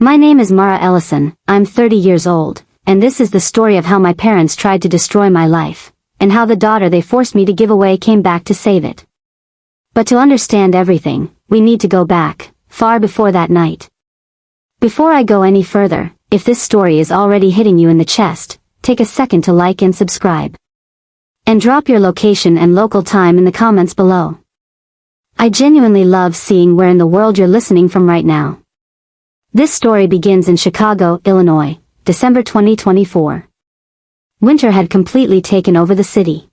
My name is Mara Ellison, I'm 30 years old, and this is the story of how my parents tried to destroy my life, and how the daughter they forced me to give away came back to save it. But to understand everything, we need to go back, far before that night. Before I go any further, if this story is already hitting you in the chest, take a second to like and subscribe. And drop your location and local time in the comments below. I genuinely love seeing where in the world you're listening from right now. This story begins in Chicago, Illinois, December 2024. Winter had completely taken over the city.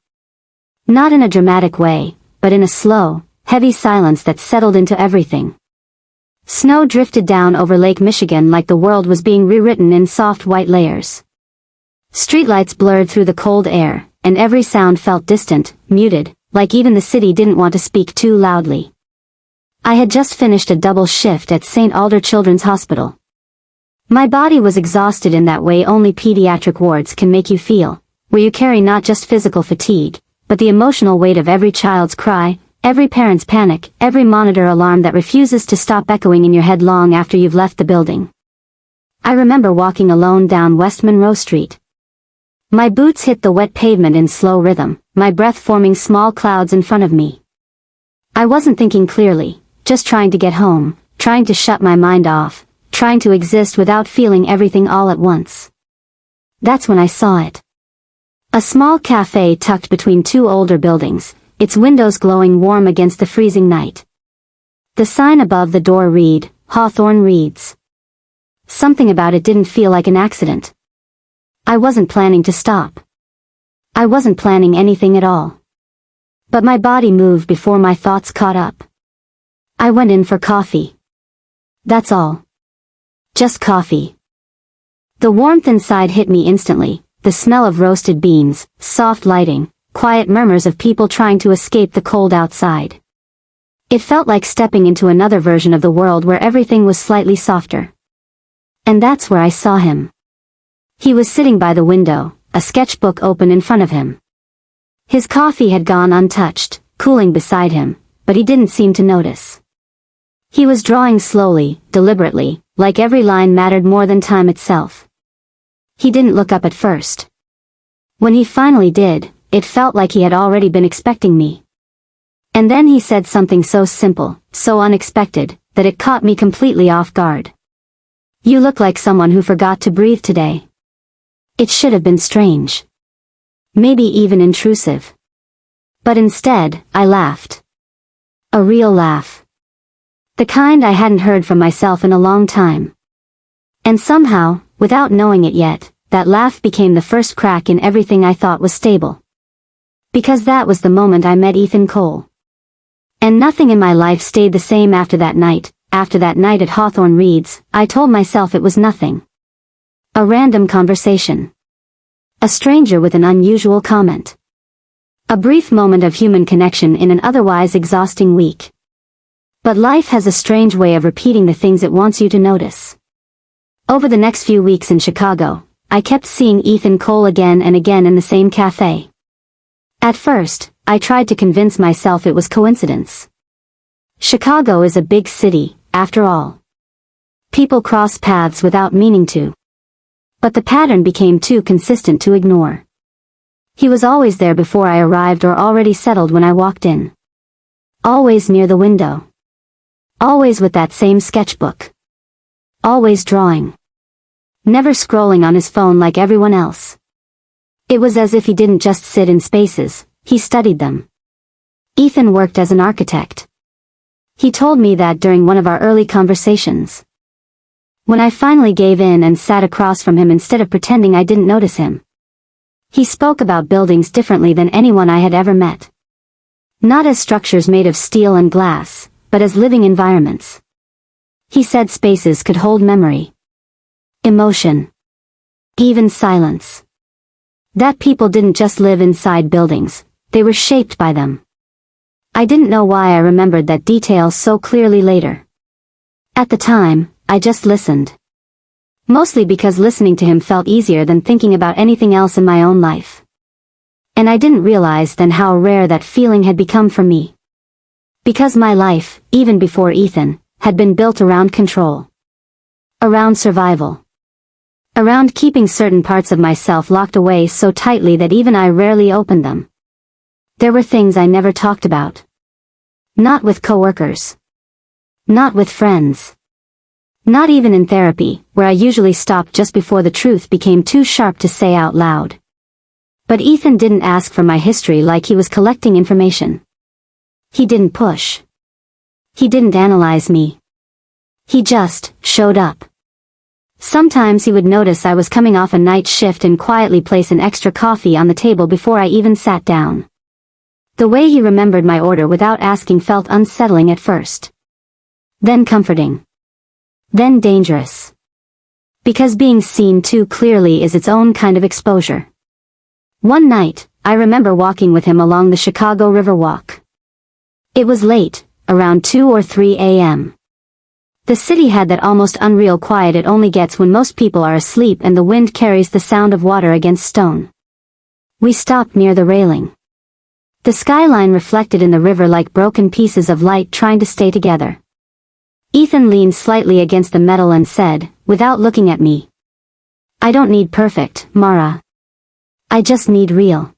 Not in a dramatic way, but in a slow, heavy silence that settled into everything. Snow drifted down over Lake Michigan like the world was being rewritten in soft white layers. Streetlights blurred through the cold air, and every sound felt distant, muted, like even the city didn't want to speak too loudly. I had just finished a double shift at St. Alder Children's Hospital. My body was exhausted in that way only pediatric wards can make you feel, where you carry not just physical fatigue, but the emotional weight of every child's cry, every parent's panic, every monitor alarm that refuses to stop echoing in your head long after you've left the building. I remember walking alone down West Monroe Street. My boots hit the wet pavement in slow rhythm, my breath forming small clouds in front of me. I wasn't thinking clearly, just trying to get home, trying to shut my mind off, trying to exist without feeling everything all at once. That's when I saw it. A small cafe tucked between two older buildings, its windows glowing warm against the freezing night. The sign above the door read, Hawthorne Reads. Something about it didn't feel like an accident. I wasn't planning to stop. I wasn't planning anything at all. But my body moved before my thoughts caught up. I went in for coffee. That's all. Just coffee. The warmth inside hit me instantly, the smell of roasted beans, soft lighting, quiet murmurs of people trying to escape the cold outside. It felt like stepping into another version of the world where everything was slightly softer. And that's where I saw him. He was sitting by the window, a sketchbook open in front of him. His coffee had gone untouched, cooling beside him, but he didn't seem to notice. He was drawing slowly, deliberately, like every line mattered more than time itself. He didn't look up at first. When he finally did, it felt like he had already been expecting me. And then he said something so simple, so unexpected, that it caught me completely off guard. You look like someone who forgot to breathe today. It should have been strange. Maybe even intrusive. But instead, I laughed. A real laugh. The kind I hadn't heard from myself in a long time. And somehow, without knowing it yet, that laugh became the first crack in everything I thought was stable. Because that was the moment I met Ethan Cole. And nothing in my life stayed the same after that night. After that night at Hawthorne Reads, I told myself it was nothing. A random conversation. A stranger with an unusual comment. A brief moment of human connection in an otherwise exhausting week. But life has a strange way of repeating the things it wants you to notice. Over the next few weeks in Chicago, I kept seeing Ethan Cole again and again in the same cafe. At first, I tried to convince myself it was coincidence. Chicago is a big city, after all. People cross paths without meaning to. But the pattern became too consistent to ignore. He was always there before I arrived or already settled when I walked in. Always near the window. Always with that same sketchbook. Always drawing. Never scrolling on his phone like everyone else. It was as if he didn't just sit in spaces, he studied them. Ethan worked as an architect. He told me that during one of our early conversations. When I finally gave in and sat across from him instead of pretending I didn't notice him. He spoke about buildings differently than anyone I had ever met. Not as structures made of steel and glass, but as living environments. He said spaces could hold memory. Emotion. Even silence. That people didn't just live inside buildings, they were shaped by them. I didn't know why I remembered that detail so clearly later. At the time, I just listened. Mostly because listening to him felt easier than thinking about anything else in my own life. And I didn't realize then how rare that feeling had become for me. Because my life, even before Ethan, had been built around control. Around survival. Around keeping certain parts of myself locked away so tightly that even I rarely opened them. There were things I never talked about. Not with coworkers. Not with friends. Not even in therapy, where I usually stopped just before the truth became too sharp to say out loud. But Ethan didn't ask for my history like he was collecting information. He didn't push. He didn't analyze me. He just showed up. Sometimes he would notice I was coming off a night shift and quietly place an extra coffee on the table before I even sat down. The way he remembered my order without asking felt unsettling at first. Then comforting. Then dangerous. Because being seen too clearly is its own kind of exposure. One night, I remember walking with him along the Chicago River Walk. It was late, around 2 or 3 a.m. The city had that almost unreal quiet it only gets when most people are asleep and the wind carries the sound of water against stone. We stopped near the railing. The skyline reflected in the river like broken pieces of light trying to stay together. Ethan leaned slightly against the metal and said, without looking at me, "I don't need perfect, Mara. I just need real.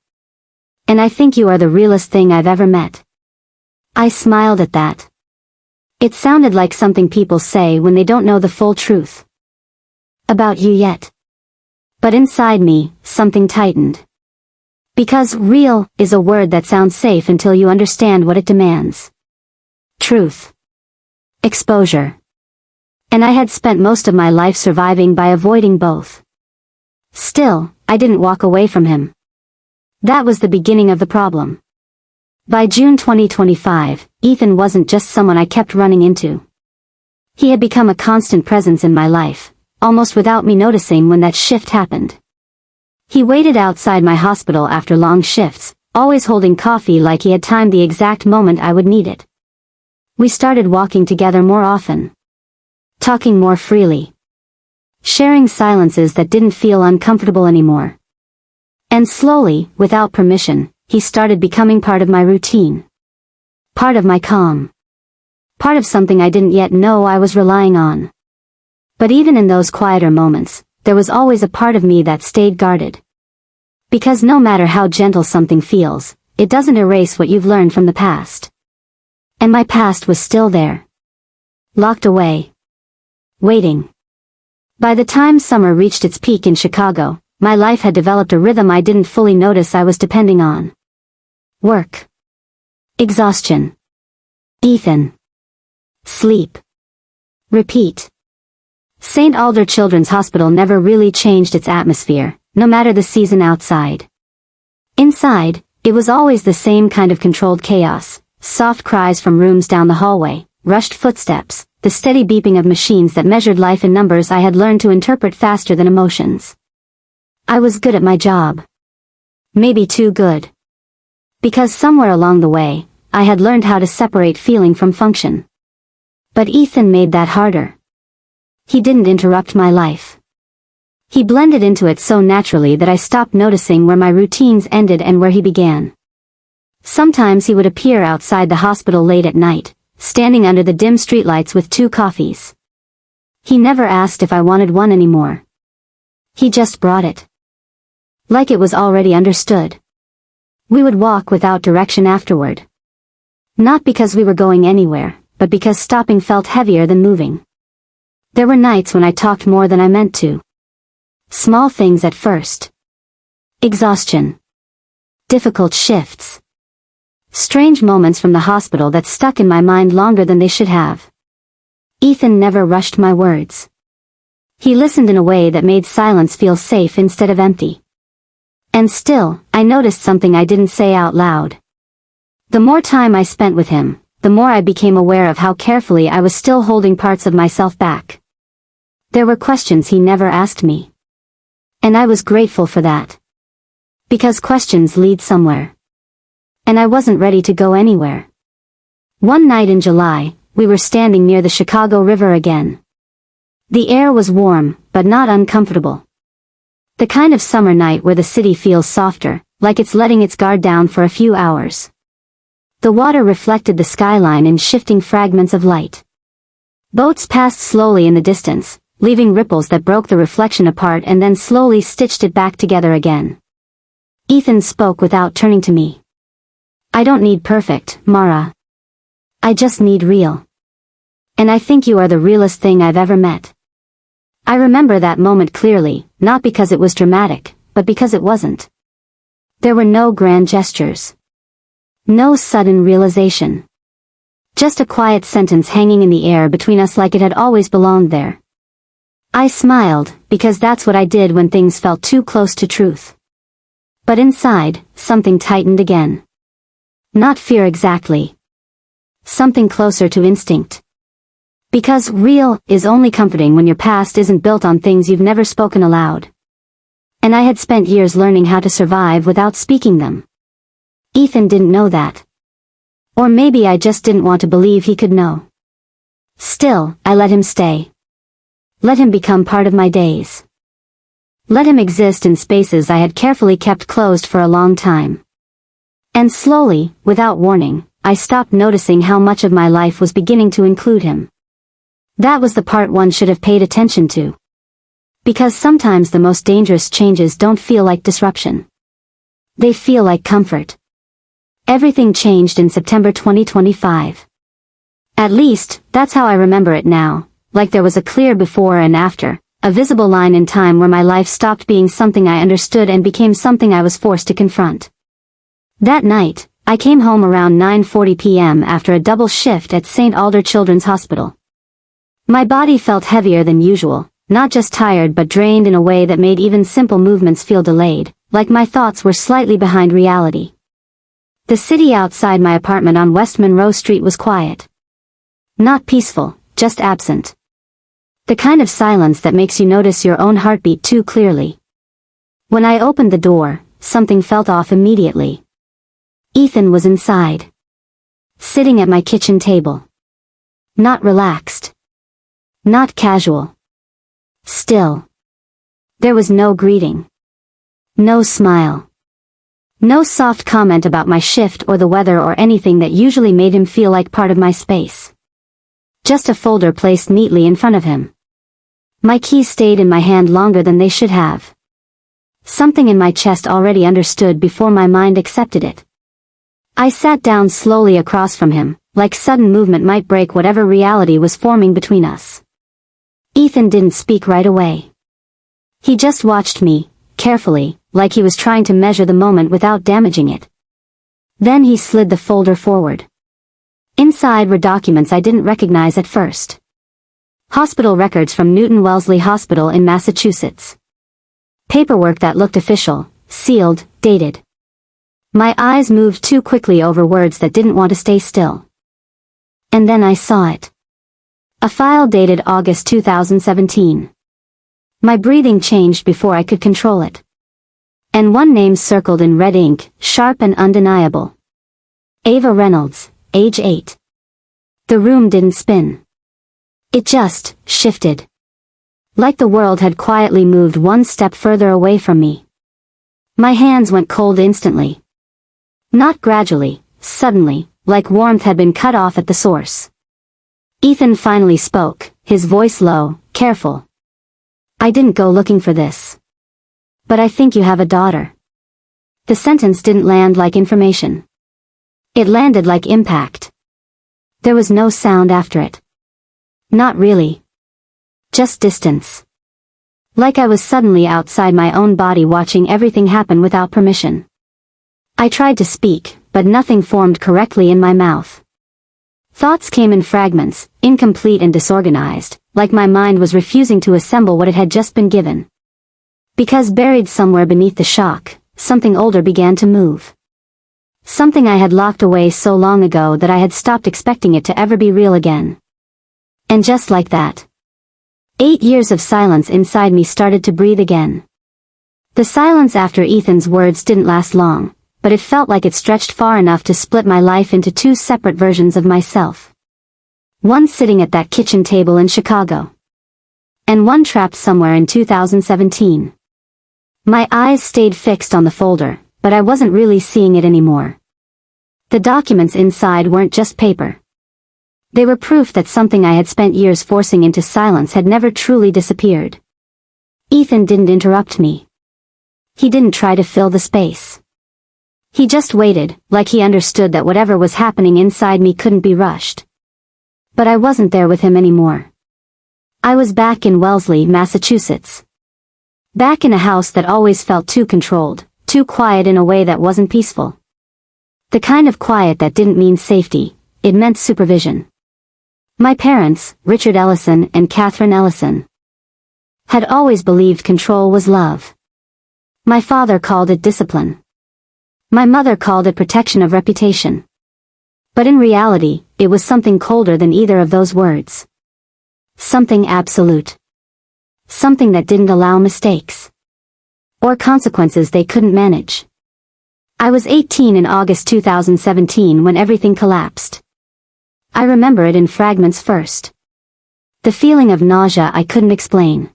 And I think you are the realest thing I've ever met." I smiled at that. It sounded like something people say when they don't know the full truth about you yet. But inside me, something tightened. Because real is a word that sounds safe until you understand what it demands. Truth. Exposure. And I had spent most of my life surviving by avoiding both. Still, I didn't walk away from him. That was the beginning of the problem. By June 2025, Ethan wasn't just someone I kept running into. He had become a constant presence in my life, almost without me noticing when that shift happened. He waited outside my hospital after long shifts, always holding coffee like he had timed the exact moment I would need it. We started walking together more often. Talking more freely. Sharing silences that didn't feel uncomfortable anymore. And slowly, without permission, he started becoming part of my routine. Part of my calm. Part of something I didn't yet know I was relying on. But even in those quieter moments, there was always a part of me that stayed guarded. Because no matter how gentle something feels, it doesn't erase what you've learned from the past. And my past was still there. Locked away. Waiting. By the time summer reached its peak in Chicago, my life had developed a rhythm I didn't fully notice I was depending on. Work. Exhaustion. Ethan. Sleep. Repeat. St. Alder Children's Hospital never really changed its atmosphere, no matter the season outside. Inside, it was always the same kind of controlled chaos, soft cries from rooms down the hallway, rushed footsteps, the steady beeping of machines that measured life in numbers I had learned to interpret faster than emotions. I was good at my job. Maybe too good. Because somewhere along the way, I had learned how to separate feeling from function. But Ethan made that harder. He didn't interrupt my life. He blended into it so naturally that I stopped noticing where my routines ended and where he began. Sometimes he would appear outside the hospital late at night, standing under the dim streetlights with 2 coffees. He never asked if I wanted one anymore. He just brought it. Like it was already understood. We would walk without direction afterward. Not because we were going anywhere, but because stopping felt heavier than moving. There were nights when I talked more than I meant to. Small things at first. Exhaustion. Difficult shifts. Strange moments from the hospital that stuck in my mind longer than they should have. Ethan never rushed my words. He listened in a way that made silence feel safe instead of empty. And still, I noticed something I didn't say out loud. The more time I spent with him, the more I became aware of how carefully I was still holding parts of myself back. There were questions he never asked me. And I was grateful for that. Because questions lead somewhere. And I wasn't ready to go anywhere. One night in July, we were standing near the Chicago River again. The air was warm, but not uncomfortable. The kind of summer night where the city feels softer, like it's letting its guard down for a few hours. The water reflected the skyline in shifting fragments of light. Boats passed slowly in the distance, leaving ripples that broke the reflection apart and then slowly stitched it back together again. Ethan spoke without turning to me. "I don't need perfect, Mara. I just need real. And I think you are the realest thing I've ever met." I remember that moment clearly, not because it was dramatic, but because it wasn't. There were no grand gestures. No sudden realization. Just a quiet sentence hanging in the air between us like it had always belonged there. I smiled, because that's what I did when things felt too close to truth. But inside, something tightened again. Not fear exactly. Something closer to instinct. Because real is only comforting when your past isn't built on things you've never spoken aloud. And I had spent years learning how to survive without speaking them. Ethan didn't know that. Or maybe I just didn't want to believe he could know. Still, I let him stay. Let him become part of my days. Let him exist in spaces I had carefully kept closed for a long time. And slowly, without warning, I stopped noticing how much of my life was beginning to include him. That was the part one should have paid attention to. Because sometimes the most dangerous changes don't feel like disruption. They feel like comfort. Everything changed in September 2025. At least, that's how I remember it now, like there was a clear before and after, a visible line in time where my life stopped being something I understood and became something I was forced to confront. That night, I came home around 9:40 p.m. after a double shift at St. Alder Children's Hospital. My body felt heavier than usual, not just tired but drained in a way that made even simple movements feel delayed, like my thoughts were slightly behind reality. The city outside my apartment on West Monroe Street was quiet. Not peaceful, just absent. The kind of silence that makes you notice your own heartbeat too clearly. When I opened the door, something felt off immediately. Ethan was inside. Sitting at my kitchen table. Not relaxed. Not casual. Still. There was no greeting. No smile. No soft comment about my shift or the weather or anything that usually made him feel like part of my space. Just a folder placed neatly in front of him. My keys stayed in my hand longer than they should have. Something in my chest already understood before my mind accepted it. I sat down slowly across from him, like sudden movement might break whatever reality was forming between us. Ethan didn't speak right away. He just watched me, carefully, like he was trying to measure the moment without damaging it. Then he slid the folder forward. Inside were documents I didn't recognize at first. Hospital records from Newton Wellesley Hospital in Massachusetts. Paperwork that looked official, sealed, dated. My eyes moved too quickly over words that didn't want to stay still. And then I saw it. A file dated August 2017. My breathing changed before I could control it. And one name circled in red ink, sharp and undeniable. Ava Reynolds, age 8. The room didn't spin. It just shifted. Like the world had quietly moved one step further away from me. My hands went cold instantly. Not gradually, suddenly, like warmth had been cut off at the source. Ethan finally spoke, his voice low, careful. "I didn't go looking for this. But I think you have a daughter." The sentence didn't land like information. It landed like impact. There was no sound after it. Not really. Just distance. Like I was suddenly outside my own body watching everything happen without permission. I tried to speak, but nothing formed correctly in my mouth. Thoughts came in fragments, incomplete and disorganized, like my mind was refusing to assemble what it had just been given. Because buried somewhere beneath the shock, something older began to move. Something I had locked away so long ago that I had stopped expecting it to ever be real again. And just like that, 8 years of silence inside me started to breathe again. The silence after Ethan's words didn't last long, but it felt like it stretched far enough to split my life into 2 separate versions of myself. One sitting at that kitchen table in Chicago. And one trapped somewhere in 2017. My eyes stayed fixed on the folder, but I wasn't really seeing it anymore. The documents inside weren't just paper. They were proof that something I had spent years forcing into silence had never truly disappeared. Ethan didn't interrupt me. He didn't try to fill the space. He just waited, like he understood that whatever was happening inside me couldn't be rushed. But I wasn't there with him anymore. I was back in Wellesley, Massachusetts. Back in a house that always felt too controlled, too quiet in a way that wasn't peaceful. The kind of quiet that didn't mean safety, it meant supervision. My parents, Richard Ellison and Catherine Ellison, had always believed control was love. My father called it discipline. My mother called it protection of reputation. But in reality, it was something colder than either of those words. Something absolute. Something that didn't allow mistakes. Or consequences they couldn't manage. I was 18 in August 2017 when everything collapsed. I remember it in fragments first. The feeling of nausea I couldn't explain.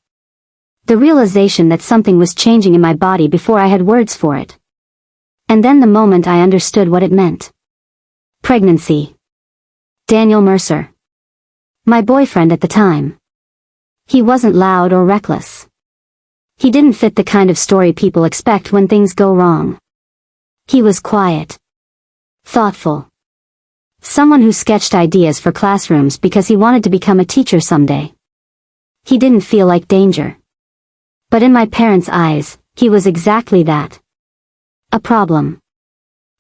The realization that something was changing in my body before I had words for it. And then the moment I understood what it meant. Pregnancy. Daniel Mercer. My boyfriend at the time. He wasn't loud or reckless. He didn't fit the kind of story people expect when things go wrong. He was quiet. Thoughtful. Someone who sketched ideas for classrooms because he wanted to become a teacher someday. He didn't feel like danger. But in my parents' eyes, he was exactly that. A problem.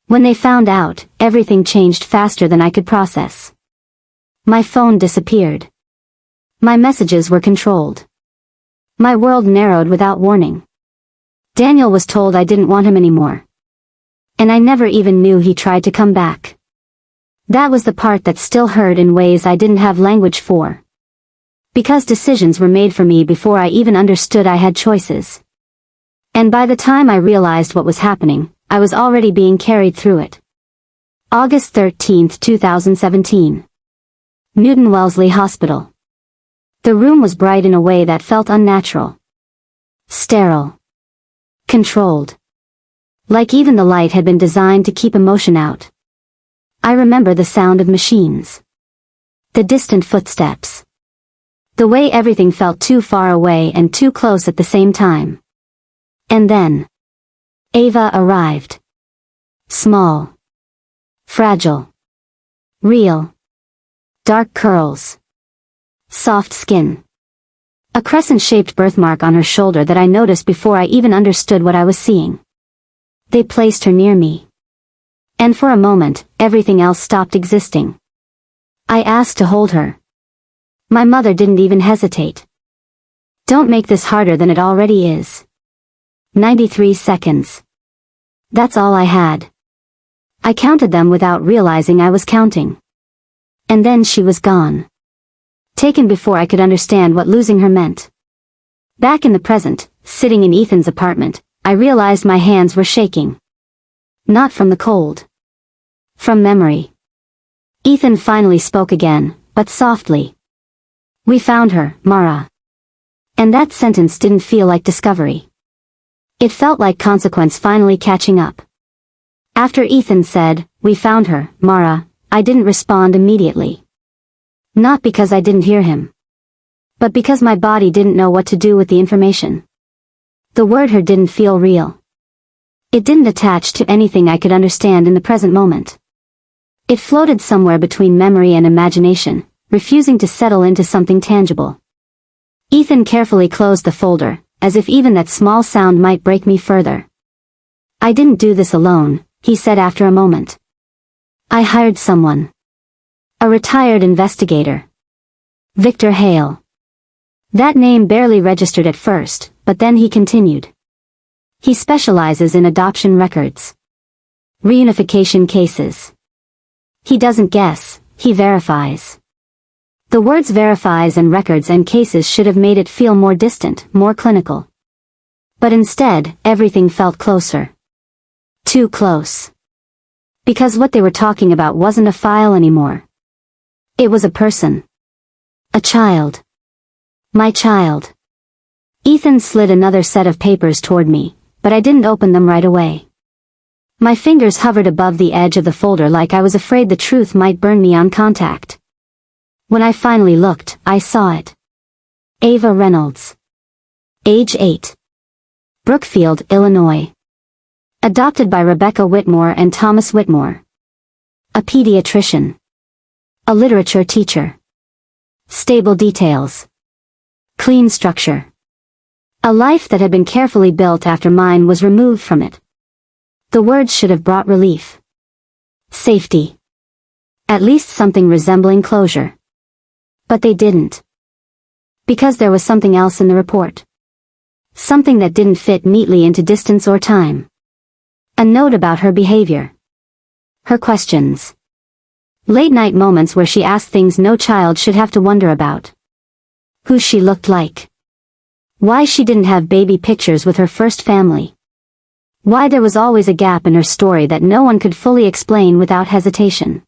When they found out, everything changed faster than I could process. My phone disappeared. My messages were controlled. My world narrowed without warning. Daniel was told I didn't want him anymore. And I never even knew he tried to come back. That was the part that still hurt in ways I didn't have language for. Because decisions were made for me before I even understood I had choices. And by the time I realized what was happening, I was already being carried through it. August 13, 2017. Newton Wellesley Hospital. The room was bright in a way that felt unnatural. Sterile. Controlled. Like even the light had been designed to keep emotion out. I remember the sound of machines. The distant footsteps. The way everything felt too far away and too close at the same time. And then Ava arrived. Small. Fragile. Real. Dark curls. Soft skin. A crescent-shaped birthmark on her shoulder that I noticed before I even understood what I was seeing. They placed her near me. And for a moment, everything else stopped existing. I asked to hold her. My mother didn't even hesitate. Don't make this harder than it already is. 93 seconds. That's all I had. I counted them without realizing I was counting. And then she was gone. Taken before I could understand what losing her meant. Back in the present, sitting in Ethan's apartment, I realized my hands were shaking. Not from the cold. From memory. Ethan finally spoke again, but softly. We found her, Mara. And that sentence didn't feel like discovery. It felt like consequence finally catching up. After Ethan said, we found her, Mara, I didn't respond immediately. Not because I didn't hear him. But because my body didn't know what to do with the information. The word her didn't feel real. It didn't attach to anything I could understand in the present moment. It floated somewhere between memory and imagination, refusing to settle into something tangible. Ethan carefully closed the folder, as if even that small sound might break me further. I didn't do this alone, he said after a moment. I hired someone. A retired investigator. Victor Hale. That name barely registered at first, but then he continued. He specializes in adoption records. Reunification cases. He doesn't guess, he verifies. The words verifies and records and cases should have made it feel more distant, more clinical. But instead, everything felt closer. Too close. Because what they were talking about wasn't a file anymore. It was a person. A child. My child. Ethan slid another set of papers toward me, but I didn't open them right away. My fingers hovered above the edge of the folder like I was afraid the truth might burn me on contact. When I finally looked, I saw it. Ava Reynolds. Age 8. Brookfield, Illinois. Adopted by Rebecca Whitmore and Thomas Whitmore. A pediatrician. A literature teacher. Stable details. Clean structure. A life that had been carefully built after mine was removed from it. The words should have brought relief. Safety. At least something resembling closure. But they didn't. Because there was something else in the report. Something that didn't fit neatly into distance or time. A note about her behavior. Her questions. Late-night moments where she asked things no child should have to wonder about. Who she looked like. Why she didn't have baby pictures with her first family. Why there was always a gap in her story that no one could fully explain without hesitation.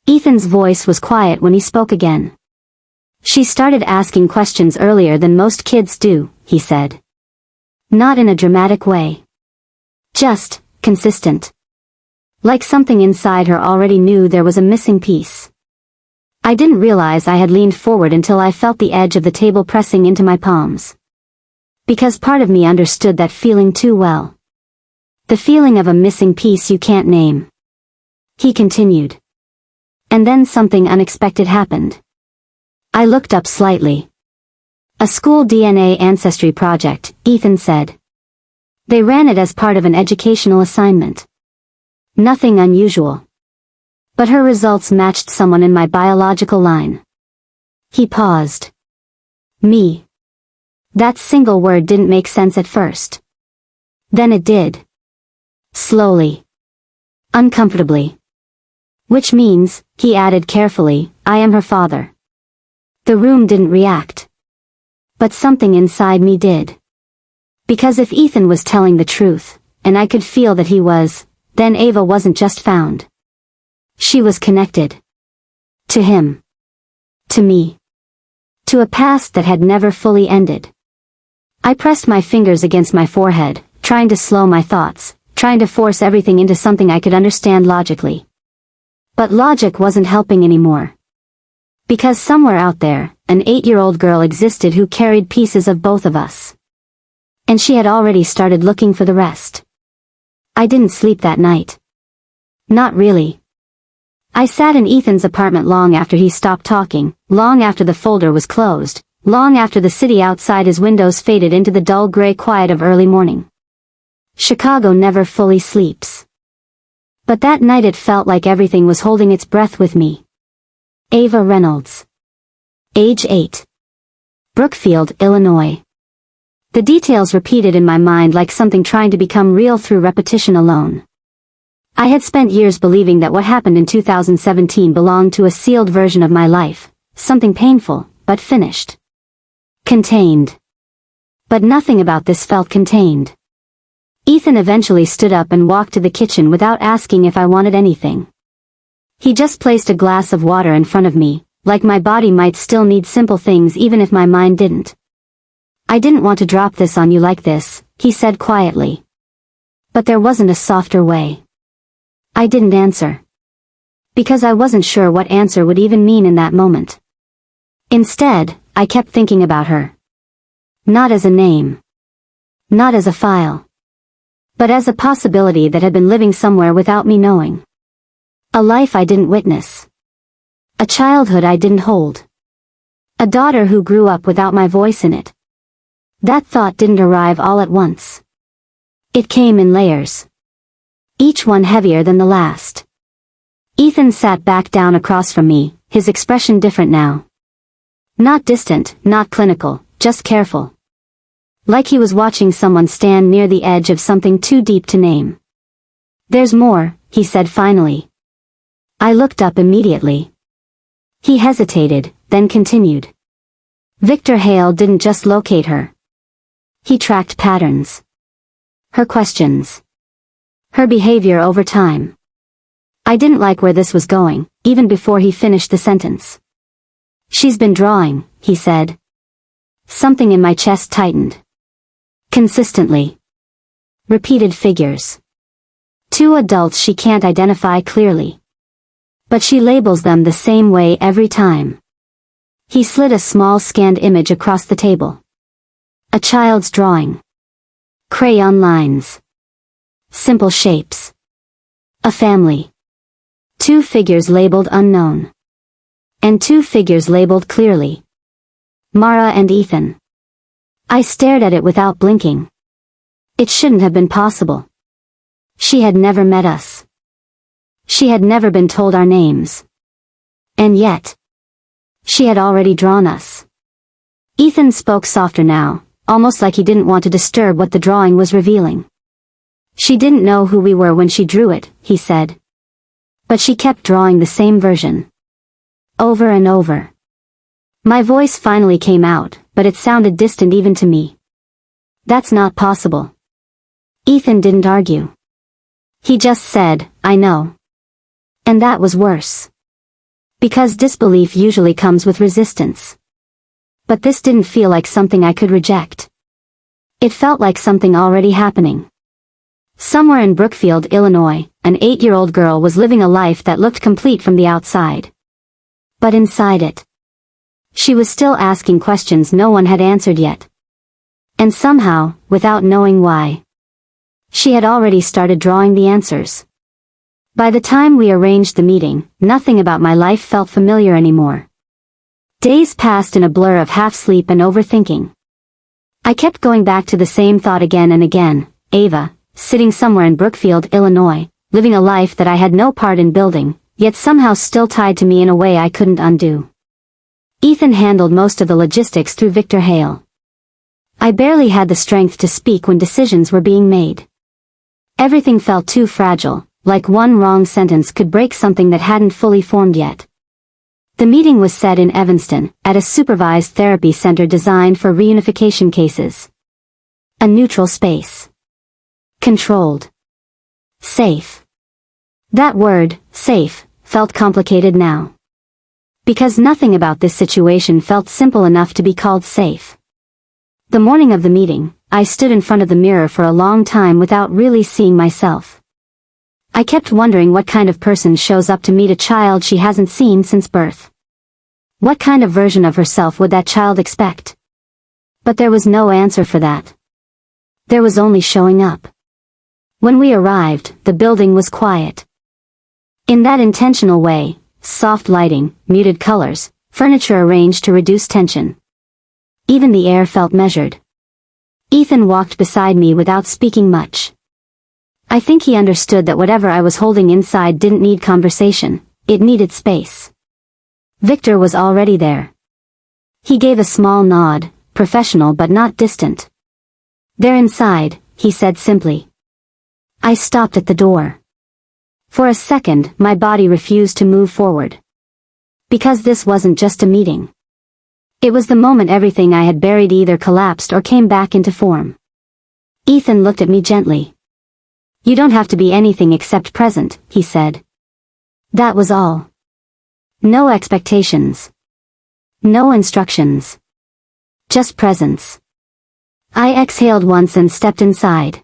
Ethan's voice was quiet when he spoke again. She started asking questions earlier than most kids do, he said. Not in a dramatic way. Just, consistent. Like something inside her already knew there was a missing piece. I didn't realize I had leaned forward until I felt the edge of the table pressing into my palms. Because part of me understood that feeling too well. The feeling of a missing piece you can't name. He continued. And then something unexpected happened. I looked up slightly. A school DNA ancestry project, Ethan said. They ran it as part of an educational assignment. Nothing unusual. But her results matched someone in my biological line. He paused. Me. That single word didn't make sense at first. Then it did. Slowly. Uncomfortably. Which means, he added carefully, I am her father. The room didn't react. But something inside me did. Because if Ethan was telling the truth, and I could feel that he was, then Ava wasn't just found. She was connected. To him. To me. To a past that had never fully ended. I pressed my fingers against my forehead, trying to slow my thoughts, trying to force everything into something I could understand logically. But logic wasn't helping anymore. Because somewhere out there, an 8-year-old girl existed who carried pieces of both of us. And she had already started looking for the rest. I didn't sleep that night. Not really. I sat in Ethan's apartment long after he stopped talking, long after the folder was closed, long after the city outside his windows faded into the dull gray quiet of early morning. Chicago never fully sleeps. But that night it felt like everything was holding its breath with me. Ava Reynolds. Age 8. Brookfield, Illinois. The details repeated in my mind like something trying to become real through repetition alone. I had spent years believing that what happened in 2017 belonged to a sealed version of my life, something painful, but finished. Contained. But nothing about this felt contained. Ethan eventually stood up and walked to the kitchen without asking if I wanted anything. He just placed a glass of water in front of me, like my body might still need simple things even if my mind didn't. I didn't want to drop this on you like this, he said quietly. But there wasn't a softer way. I didn't answer. Because I wasn't sure what answer would even mean in that moment. Instead, I kept thinking about her. Not as a name. Not as a file. But as a possibility that had been living somewhere without me knowing. A life I didn't witness. A childhood I didn't hold. A daughter who grew up without my voice in it. That thought didn't arrive all at once. It came in layers. Each one heavier than the last. Ethan sat back down across from me, his expression different now. Not distant, not clinical, just careful. Like he was watching someone stand near the edge of something too deep to name. There's more, he said finally. I looked up immediately. He hesitated, then continued. Victor Hale didn't just locate her. He tracked patterns. Her questions. Her behavior over time. I didn't like where this was going, even before he finished the sentence. She's been drawing, he said. Something in my chest tightened. Consistently. Repeated figures. 2 adults she can't identify clearly. But she labels them the same way every time. He slid a small scanned image across the table. A child's drawing. Crayon lines. Simple shapes. A family. 2 figures labeled unknown. And 2 figures labeled clearly. Mara and Ethan. I stared at it without blinking. It shouldn't have been possible. She had never met us. She had never been told our names. And yet, she had already drawn us. Ethan spoke softer now, almost like he didn't want to disturb what the drawing was revealing. She didn't know who we were when she drew it, he said. But she kept drawing the same version. Over and over. My voice finally came out, but it sounded distant even to me. That's not possible. Ethan didn't argue. He just said, I know. And that was worse. Because disbelief usually comes with resistance. But this didn't feel like something I could reject. It felt like something already happening. Somewhere in Brookfield, Illinois, an 8-year-old girl was living a life that looked complete from the outside. But inside it, she was still asking questions no one had answered yet. And somehow, without knowing why, she had already started drawing the answers. By the time we arranged the meeting, nothing about my life felt familiar anymore. Days passed in a blur of half-sleep and overthinking. I kept going back to the same thought again and again, Ava, sitting somewhere in Brookfield, Illinois, living a life that I had no part in building, yet somehow still tied to me in a way I couldn't undo. Ethan handled most of the logistics through Victor Hale. I barely had the strength to speak when decisions were being made. Everything felt too fragile, like one wrong sentence could break something that hadn't fully formed yet. The meeting was set in Evanston, at a supervised therapy center designed for reunification cases. A neutral space. Controlled. Safe. That word, safe, felt complicated now. Because nothing about this situation felt simple enough to be called safe. The morning of the meeting, I stood in front of the mirror for a long time without really seeing myself. I kept wondering what kind of person shows up to meet a child she hasn't seen since birth. What kind of version of herself would that child expect? But there was no answer for that. There was only showing up. When we arrived, the building was quiet. In that intentional way, soft lighting, muted colors, furniture arranged to reduce tension. Even the air felt measured. Ethan walked beside me without speaking much. I think he understood that whatever I was holding inside didn't need conversation, it needed space. Victor was already there. He gave a small nod, professional but not distant. They're inside, he said simply. I stopped at the door. For a second, my body refused to move forward. Because this wasn't just a meeting. It was the moment everything I had buried either collapsed or came back into form. Ethan looked at me gently. You don't have to be anything except present, he said. That was all. No expectations. No instructions. Just presence. I exhaled once and stepped inside.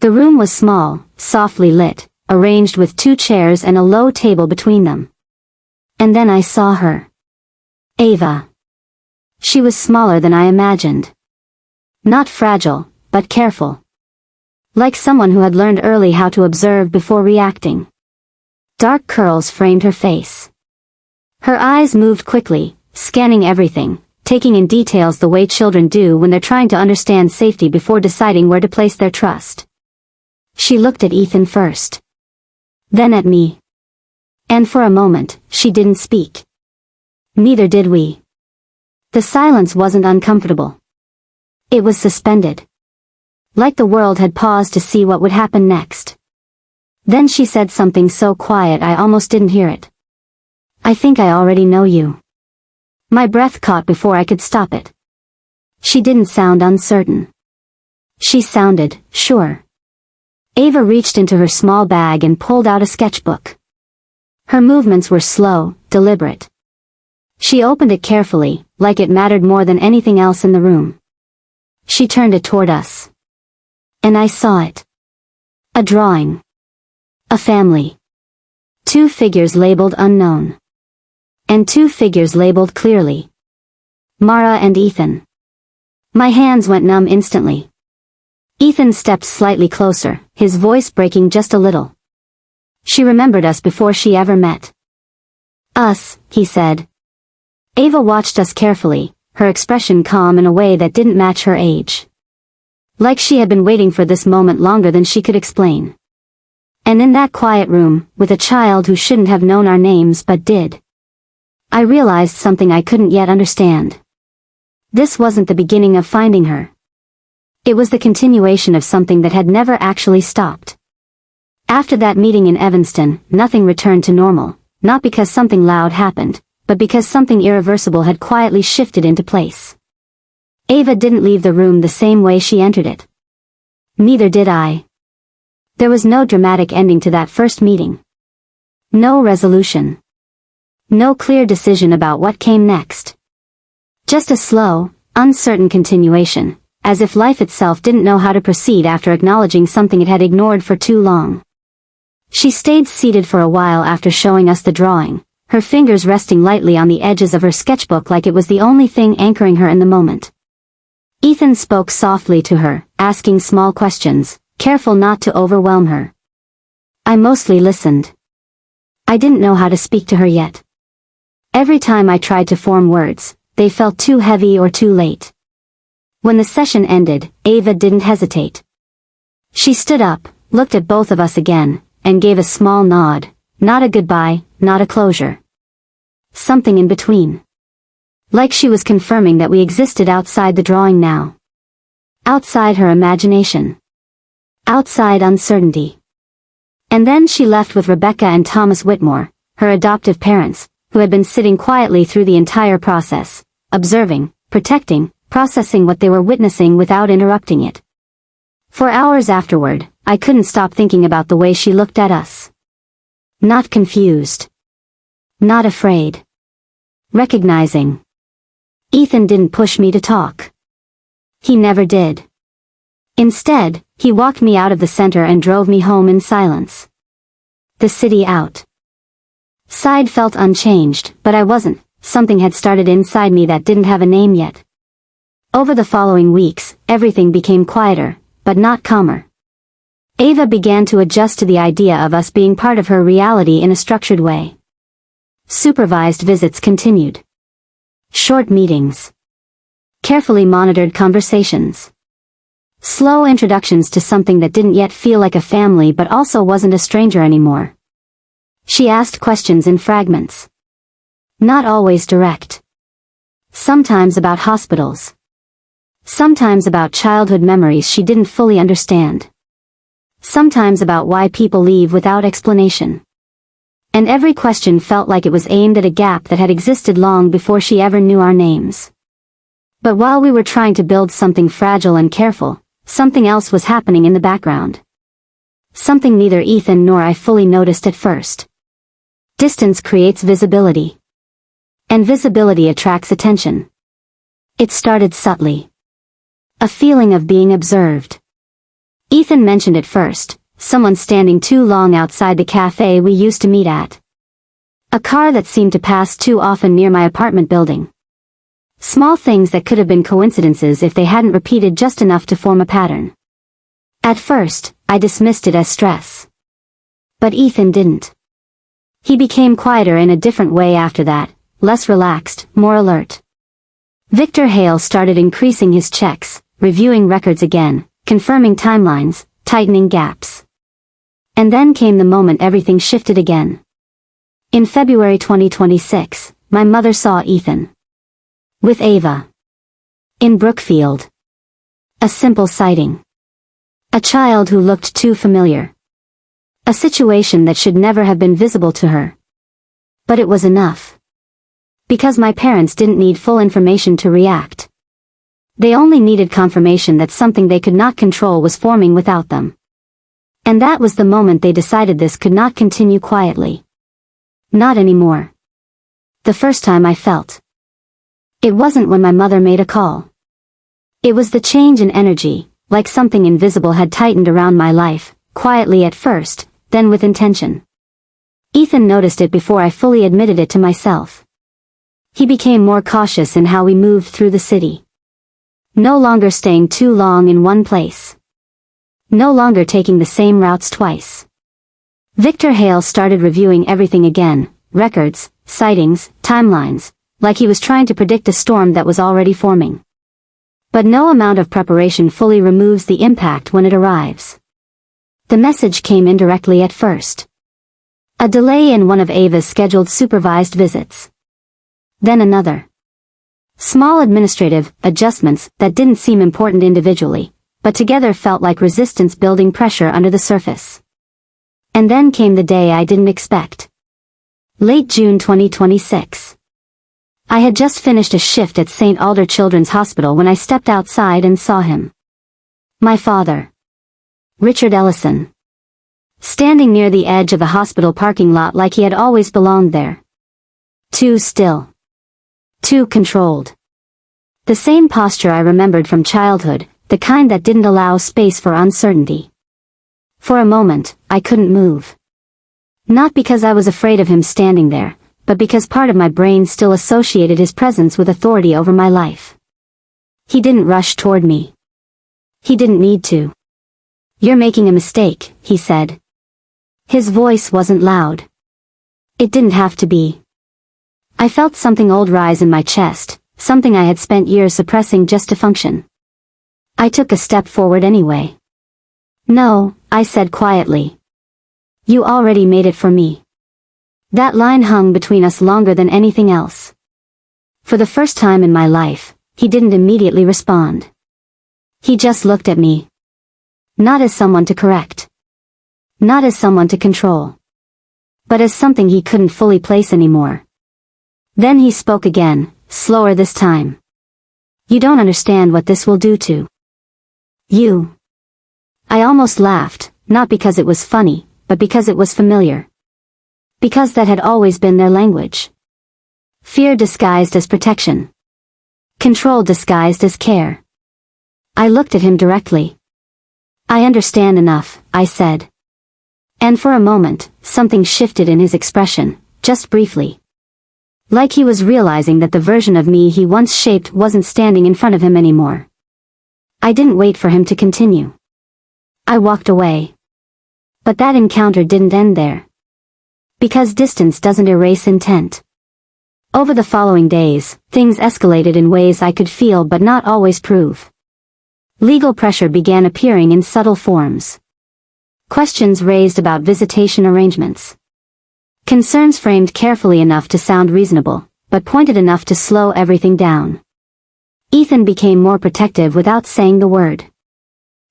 The room was small, softly lit, arranged with 2 chairs and a low table between them. And then I saw her. Ava. She was smaller than I imagined. Not fragile, but careful. Like someone who had learned early how to observe before reacting. Dark curls framed her face. Her eyes moved quickly, scanning everything, taking in details the way children do when they're trying to understand safety before deciding where to place their trust. She looked at Ethan first. Then at me. And for a moment, she didn't speak. Neither did we. The silence wasn't uncomfortable. It was suspended. Like the world had paused to see what would happen next. Then she said something so quiet I almost didn't hear it. I think I already know you. My breath caught before I could stop it. She didn't sound uncertain. She sounded sure. Ava reached into her small bag and pulled out a sketchbook. Her movements were slow, deliberate. She opened it carefully, like it mattered more than anything else in the room. She turned it toward us. And I saw it. A drawing. A family. 2 figures labeled unknown. And 2 figures labeled clearly. Mara and Ethan. My hands went numb instantly. Ethan stepped slightly closer, his voice breaking just a little. She remembered us before she ever met. Us, he said. Ava watched us carefully, her expression calm in a way that didn't match her age. Like she had been waiting for this moment longer than she could explain. And in that quiet room, with a child who shouldn't have known our names but did, I realized something I couldn't yet understand. This wasn't the beginning of finding her. It was the continuation of something that had never actually stopped. After that meeting in Evanston, nothing returned to normal, not because something loud happened, but because something irreversible had quietly shifted into place. Ava didn't leave the room the same way she entered it. Neither did I. There was no dramatic ending to that first meeting. No resolution. No clear decision about what came next. Just a slow, uncertain continuation, as if life itself didn't know how to proceed after acknowledging something it had ignored for too long. She stayed seated for a while after showing us the drawing, her fingers resting lightly on the edges of her sketchbook like it was the only thing anchoring her in the moment. Ethan spoke softly to her, asking small questions, careful not to overwhelm her. I mostly listened. I didn't know how to speak to her yet. Every time I tried to form words, they felt too heavy or too late. When the session ended, Ava didn't hesitate. She stood up, looked at both of us again, and gave a small nod, not a goodbye, not a closure. Something in between. Like she was confirming that we existed outside the drawing now. Outside her imagination. Outside uncertainty. And then she left with Rebecca and Thomas Whitmore, her adoptive parents, who had been sitting quietly through the entire process, observing, protecting, processing what they were witnessing without interrupting it. For hours afterward, I couldn't stop thinking about the way she looked at us. Not confused. Not afraid. Recognizing. Ethan didn't push me to talk. He never did. Instead, he walked me out of the center and drove me home in silence. The city out. Side felt unchanged, but I wasn't. Something had started inside me that didn't have a name yet. Over the following weeks, everything became quieter, but not calmer. Ava began to adjust to the idea of us being part of her reality in a structured way. Supervised visits continued. Short meetings. Carefully monitored conversations. Slow introductions to something that didn't yet feel like a family but also wasn't a stranger anymore. She asked questions in fragments. Not always direct. Sometimes about hospitals. Sometimes about childhood memories she didn't fully understand. Sometimes about why people leave without explanation. And every question felt like it was aimed at a gap that had existed long before she ever knew our names. But while we were trying to build something fragile and careful, something else was happening in the background. Something neither Ethan nor I fully noticed at first. Distance creates visibility. And visibility attracts attention. It started subtly. A feeling of being observed. Ethan mentioned it first, someone standing too long outside the cafe we used to meet at. A car that seemed to pass too often near my apartment building. Small things that could have been coincidences if they hadn't repeated just enough to form a pattern. At first, I dismissed it as stress. But Ethan didn't. He became quieter in a different way after that, less relaxed, more alert. Victor Hale started increasing his checks, reviewing records again, confirming timelines, tightening gaps. And then came the moment everything shifted again. In February 2026, my mother saw Ethan. With Ava. In Brookfield. A simple sighting. A child who looked too familiar. A situation that should never have been visible to her. But it was enough. Because my parents didn't need full information to react. They only needed confirmation that something they could not control was forming without them. And that was the moment they decided this could not continue quietly. Not anymore. The first time I felt. It wasn't when my mother made a call. It was the change in energy, like something invisible had tightened around my life, quietly at first, then with intention. Ethan noticed it before I fully admitted it to myself. He became more cautious in how we moved through the city. No longer staying too long in one place. No longer taking the same routes twice. Victor Hale started reviewing everything again, records, sightings, timelines, like he was trying to predict a storm that was already forming. But no amount of preparation fully removes the impact when it arrives. The message came indirectly at first. A delay in one of Ava's scheduled supervised visits. Then another. Small administrative adjustments that didn't seem important individually, but together felt like resistance building pressure under the surface. And then came the day I didn't expect. Late June 2026. I had just finished a shift at St. Alder Children's Hospital when I stepped outside and saw him. My father. Richard Ellison. Standing near the edge of the hospital parking lot like he had always belonged there. Too still. Too controlled. The same posture I remembered from childhood, the kind that didn't allow space for uncertainty. For a moment, I couldn't move. Not because I was afraid of him standing there, but because part of my brain still associated his presence with authority over my life. He didn't rush toward me. He didn't need to. "You're making a mistake," he said. His voice wasn't loud. It didn't have to be. I felt something old rise in my chest, something I had spent years suppressing just to function. I took a step forward anyway. "No," I said quietly. "You already made it for me." That line hung between us longer than anything else. For the first time in my life, he didn't immediately respond. He just looked at me. Not as someone to correct. Not as someone to control. But as something he couldn't fully place anymore. Then he spoke again, slower this time. "You don't understand what this will do to you." I almost laughed, not because it was funny, but because it was familiar. Because that had always been their language. Fear disguised as protection. Control disguised as care. I looked at him directly. "I understand enough," I said. And for a moment, something shifted in his expression, just briefly. Like he was realizing that the version of me he once shaped wasn't standing in front of him anymore. I didn't wait for him to continue. I walked away. But that encounter didn't end there. Because distance doesn't erase intent. Over the following days, things escalated in ways I could feel but not always prove. Legal pressure began appearing in subtle forms. Questions raised about visitation arrangements. Concerns framed carefully enough to sound reasonable, but pointed enough to slow everything down. Ethan became more protective without saying the word.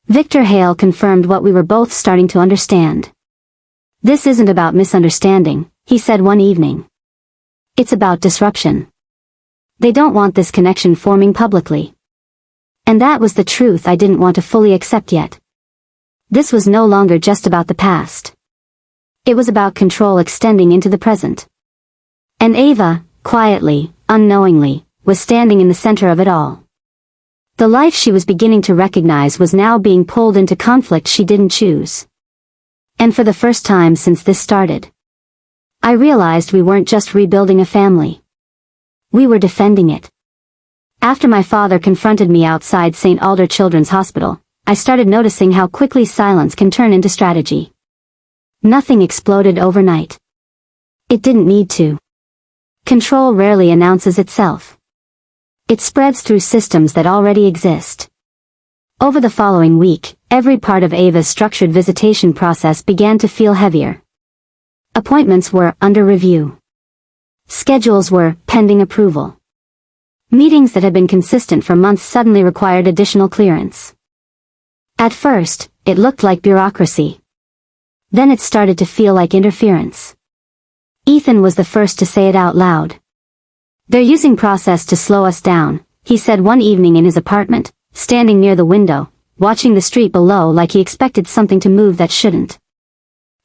Victor Hale confirmed what we were both starting to understand. "This isn't about misunderstanding," he said one evening. "It's about disruption. They don't want this connection forming publicly." And that was the truth I didn't want to fully accept yet. This was no longer just about the past. It was about control extending into the present. And Ava, quietly, unknowingly, was standing in the center of it all. The life she was beginning to recognize was now being pulled into conflict she didn't choose. And for the first time since this started, I realized we weren't just rebuilding a family. We were defending it. After my father confronted me outside St. Alder Children's Hospital, I started noticing how quickly silence can turn into strategy. Nothing exploded overnight. It didn't need to. Control rarely announces itself. It spreads through systems that already exist. Over the following week, every part of Ava's structured visitation process began to feel heavier. Appointments were under review. Schedules were pending approval. Meetings that had been consistent for months suddenly required additional clearance. At first, it looked like bureaucracy. Then it started to feel like interference. Ethan was the first to say it out loud. "They're using process to slow us down," he said one evening in his apartment, standing near the window, watching the street below like he expected something to move that shouldn't.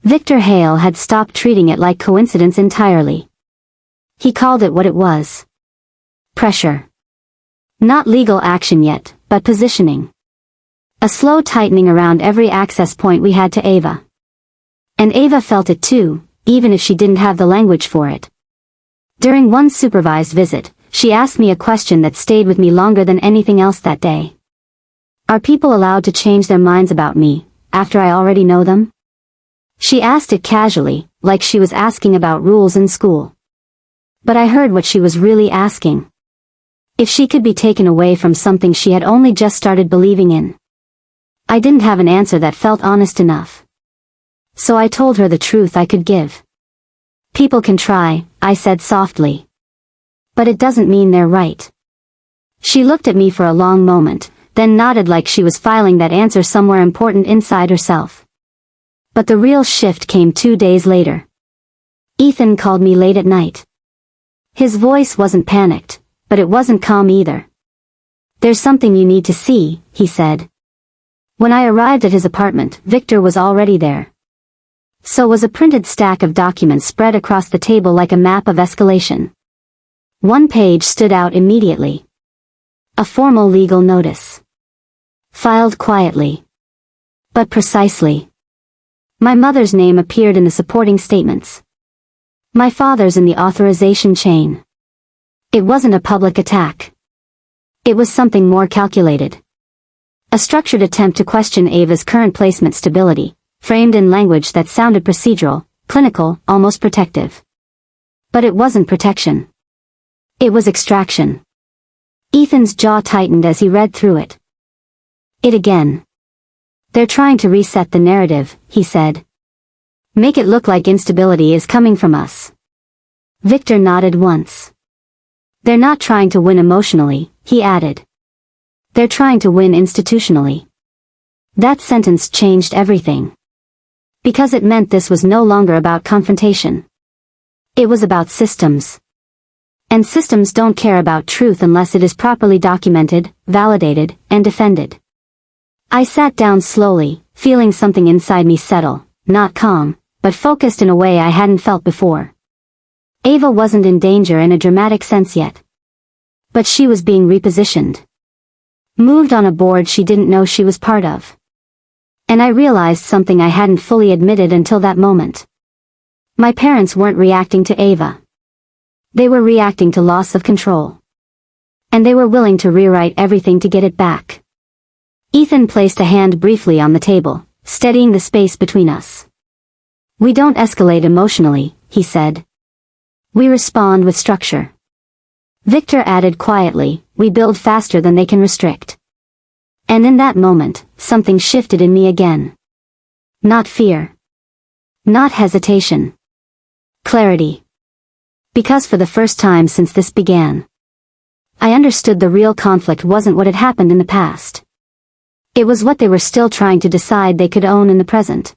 Victor Hale had stopped treating it like coincidence entirely. He called it what it was. Pressure. Not legal action yet, but positioning. A slow tightening around every access point we had to Ava. And Ava felt it too, even if she didn't have the language for it. During one supervised visit, she asked me a question that stayed with me longer than anything else that day. Are people allowed to change their minds about me, after I already know them? She asked it casually, like she was asking about rules in school. But I heard what she was really asking. If she could be taken away from something she had only just started believing in. I didn't have an answer that felt honest enough. So I told her the truth I could give. People can try, I said softly. But it doesn't mean they're right. She looked at me for a long moment, then nodded like she was filing that answer somewhere important inside herself. But the real shift came 2 days later. Ethan called me late at night. His voice wasn't panicked, but it wasn't calm either. There's something you need to see, he said. When I arrived at his apartment, Victor was already there. So was a printed stack of documents spread across the table like a map of escalation. One page stood out immediately. A formal legal notice. Filed quietly. But precisely. My mother's name appeared in the supporting statements. My father's in the authorization chain. It wasn't a public attack. It was something more calculated. A structured attempt to question Ava's current placement stability, framed in language that sounded procedural, clinical, almost protective. But it wasn't protection. It was extraction. Ethan's jaw tightened as he read through it. It again. They're trying to reset the narrative, he said. Make it look like instability is coming from us. Victor nodded once. They're not trying to win emotionally, he added. They're trying to win institutionally. That sentence changed everything. Because it meant this was no longer about confrontation. It was about systems. And systems don't care about truth unless it is properly documented, validated, and defended. I sat down slowly, feeling something inside me settle, not calm, but focused in a way I hadn't felt before. Ava wasn't in danger in a dramatic sense yet. But she was being repositioned. Moved on a board she didn't know she was part of. And I realized something I hadn't fully admitted until that moment. My parents weren't reacting to Ava. They were reacting to loss of control. And they were willing to rewrite everything to get it back. Ethan placed a hand briefly on the table, steadying the space between us. We don't escalate emotionally, he said. We respond with structure. Victor added quietly, we build faster than they can restrict. And in that moment, something shifted in me again. Not fear. Not hesitation. Clarity. Because for the first time since this began, I understood the real conflict wasn't what had happened in the past. It was what they were still trying to decide they could own in the present.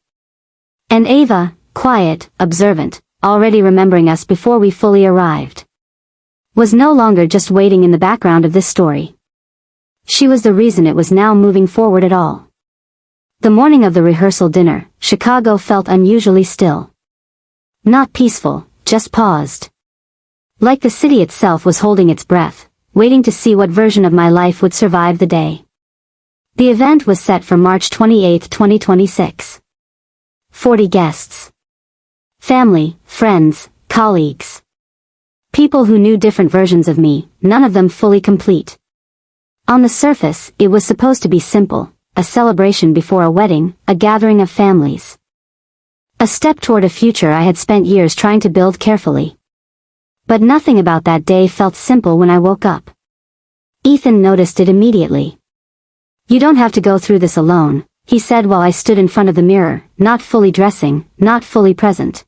And Ava, quiet, observant, already remembering us before we fully arrived, was no longer just waiting in the background of this story. She was the reason it was now moving forward at all. The morning of the rehearsal dinner, Chicago felt unusually still. Not peaceful, just paused. Like the city itself was holding its breath, waiting to see what version of my life would survive the day. The event was set for March 28, 2026. 40 guests. Family, friends, colleagues. People who knew different versions of me, none of them fully complete. On the surface, it was supposed to be simple, a celebration before a wedding, a gathering of families. A step toward a future I had spent years trying to build carefully. But nothing about that day felt simple when I woke up. Ethan noticed it immediately. You don't have to go through this alone, he said while I stood in front of the mirror, not fully dressing, not fully present.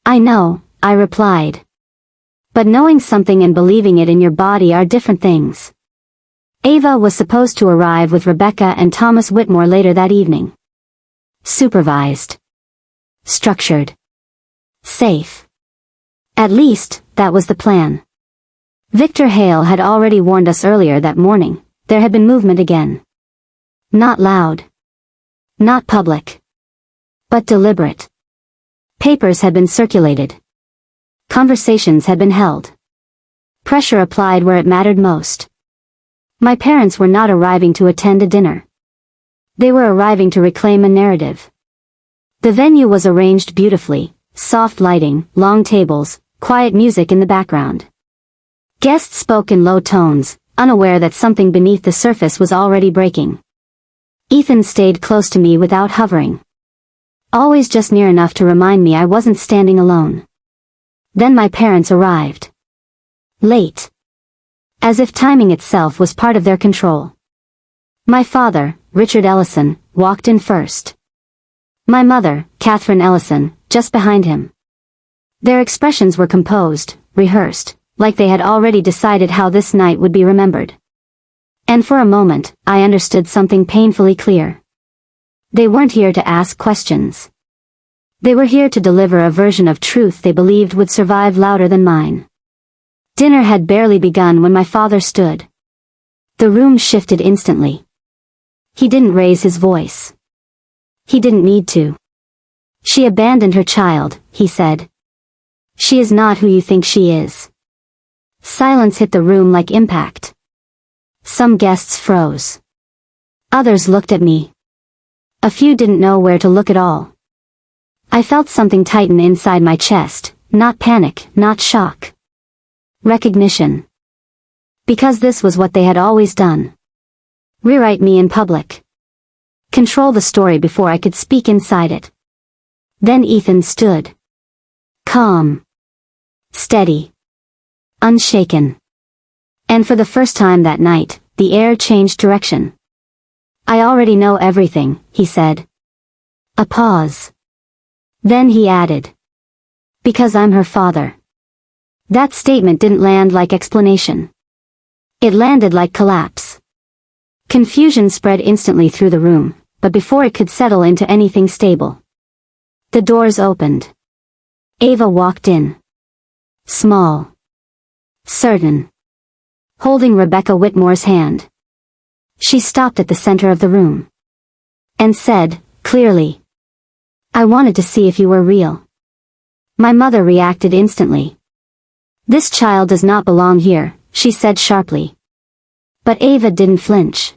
I know, I replied. But knowing something and believing it in your body are different things. Ava was supposed to arrive with Rebecca and Thomas Whitmore later that evening. Supervised. Structured. Safe. At least, that was the plan. Victor Hale had already warned us earlier that morning, there had been movement again. Not loud. Not public. But deliberate. Papers had been circulated. Conversations had been held. Pressure applied where it mattered most. My parents were not arriving to attend a dinner. They were arriving to reclaim a narrative. The venue was arranged beautifully, soft lighting, long tables, quiet music in the background. Guests spoke in low tones, unaware that something beneath the surface was already breaking. Ethan stayed close to me without hovering. Always just near enough to remind me I wasn't standing alone. Then my parents arrived. Late. As if timing itself was part of their control. My father, Richard Ellison, walked in first. My mother, Catherine Ellison, just behind him. Their expressions were composed, rehearsed, like they had already decided how this night would be remembered. And for a moment, I understood something painfully clear. They weren't here to ask questions. They were here to deliver a version of truth they believed would survive louder than mine. Dinner had barely begun when my father stood. The room shifted instantly. He didn't raise his voice. He didn't need to. She abandoned her child, he said. She is not who you think she is. Silence hit the room like impact. Some guests froze. Others looked at me. A few didn't know where to look at all. I felt something tighten inside my chest, not panic, not shock. Recognition. Because this was what they had always done. Rewrite me in public. Control the story before I could speak inside it. Then Ethan stood. Calm. Steady. Unshaken. And for the first time that night, the air changed direction. I already know everything, he said. A pause. Then he added. Because I'm her father. That statement didn't land like explanation. It landed like collapse. Confusion spread instantly through the room, but before it could settle into anything stable. The doors opened. Ava walked in. Small. Certain. Holding Rebecca Whitmore's hand. She stopped at the center of the room. And said, clearly. I wanted to see if you were real. My mother reacted instantly. This child does not belong here, she said sharply. But Ava didn't flinch.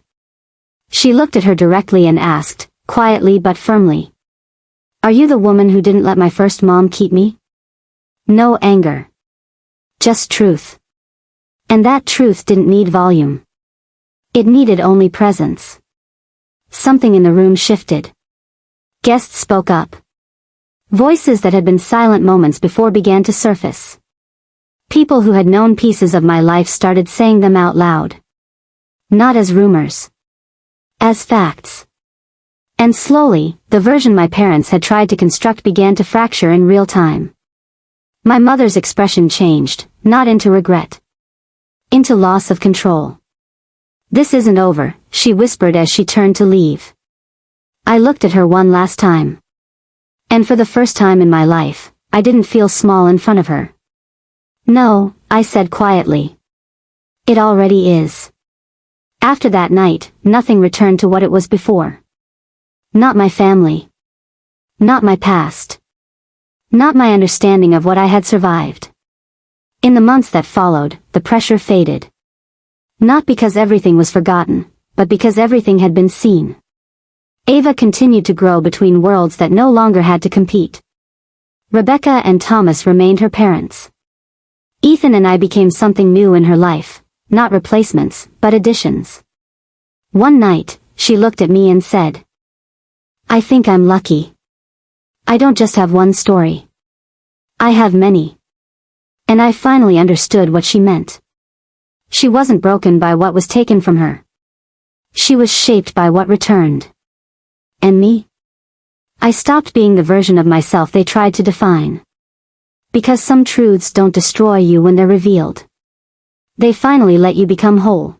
She looked at her directly and asked, quietly but firmly. Are you the woman who didn't let my first mom keep me? No anger. Just truth. And that truth didn't need volume. It needed only presence. Something in the room shifted. Guests spoke up. Voices that had been silent moments before began to surface. People who had known pieces of my life started saying them out loud. Not as rumors. As facts. And slowly, the version my parents had tried to construct began to fracture in real time. My mother's expression changed, not into regret. Into loss of control. This isn't over, she whispered as she turned to leave. I looked at her one last time. And for the first time in my life, I didn't feel small in front of her. No, I said quietly. It already is. After that night, nothing returned to what it was before. Not my family. Not my past. Not my understanding of what I had survived. In the months that followed, the pressure faded. Not because everything was forgotten, but because everything had been seen. Ava continued to grow between worlds that no longer had to compete. Rebecca and Thomas remained her parents. Ethan and I became something new in her life, not replacements, but additions. One night, she looked at me and said, I think I'm lucky. I don't just have one story. I have many. And I finally understood what she meant. She wasn't broken by what was taken from her. She was shaped by what returned. And me? I stopped being the version of myself they tried to define. Because some truths don't destroy you when they're revealed. They finally let you become whole.